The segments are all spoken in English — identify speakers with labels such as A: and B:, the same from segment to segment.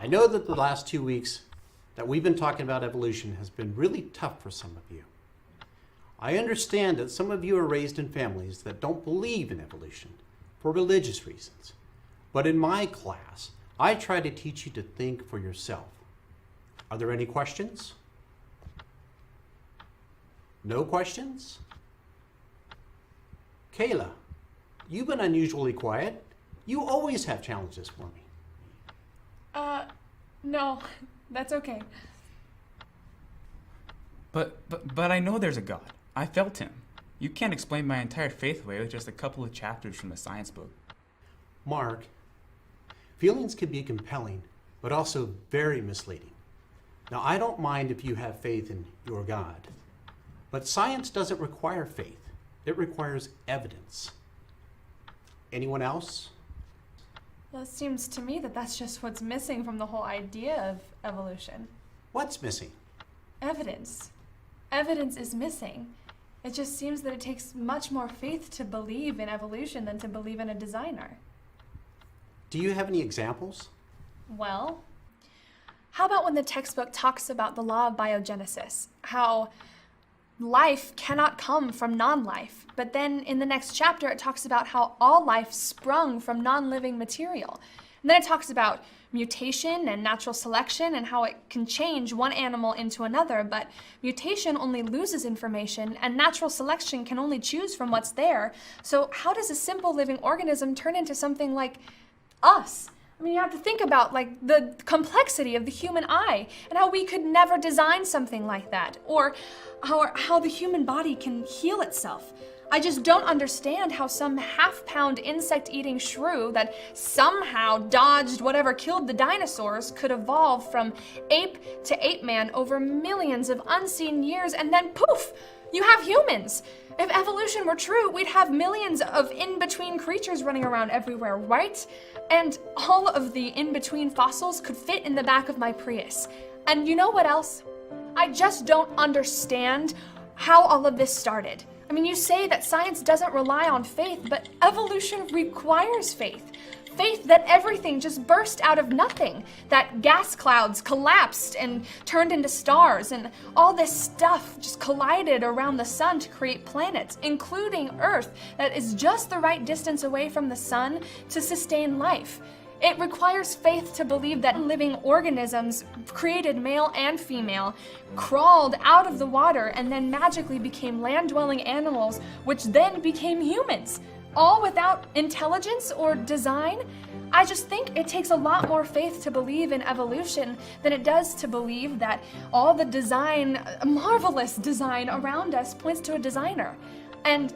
A: I know that the last 2 weeks that we've been talking about evolution has been really tough for some of you. I understand that some of you are raised in families that don't believe in evolution for religious reasons. But in my class, I try to teach you to think for yourself. Are there any questions? No questions? Kayla, you've been unusually quiet. You always have challenges for me.
B: No, that's okay.
C: But I know there's a God. I felt him. You can't explain my entire faith away with just a couple of chapters from a science book.
A: Mark, feelings can be compelling, but also very misleading. Now, I don't mind if you have faith in your God, but science doesn't require faith. It requires evidence. Anyone else?
B: Well, it seems to me that that's just what's missing from the whole idea of evolution.
A: What's missing?
B: Evidence. Evidence is missing. It just seems that it takes much more faith to believe in evolution than to believe in a designer.
A: Do you have any examples?
B: Well, how about when the textbook talks about the law of biogenesis? How life cannot come from non-life, but then in the next chapter it talks about how all life sprung from non-living material. And then it talks about mutation and natural selection and how it can change one animal into another, but mutation only loses information and natural selection can only choose from what's there. So how does a simple living organism turn into something like us? I mean, you have to think about like the complexity of the human eye and how we could never design something like that, or how the human body can heal itself. I just don't understand how some half-pound insect-eating shrew that somehow dodged whatever killed the dinosaurs could evolve from ape to ape-man over millions of unseen years, and then poof, you have humans. If evolution were true, we'd have millions of in-between creatures running around everywhere, right? And all of the in-between fossils could fit in the back of my Prius. And you know what else? I just don't understand how all of this started. I mean, you say that science doesn't rely on faith, but evolution requires faith. Faith that everything just burst out of nothing, that gas clouds collapsed and turned into stars, and all this stuff just collided around the sun to create planets, including Earth, that is just the right distance away from the sun to sustain life. It requires faith to believe that living organisms, created male and female, crawled out of the water and then magically became land-dwelling animals, which then became humans, all without intelligence or design. I just think it takes a lot more faith to believe in evolution than it does to believe that all the design, marvelous design around us points to a designer. And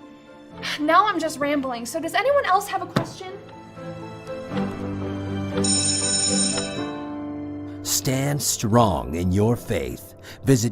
B: now I'm just rambling, so does anyone else have a question?
D: Stand strong in your faith. Visit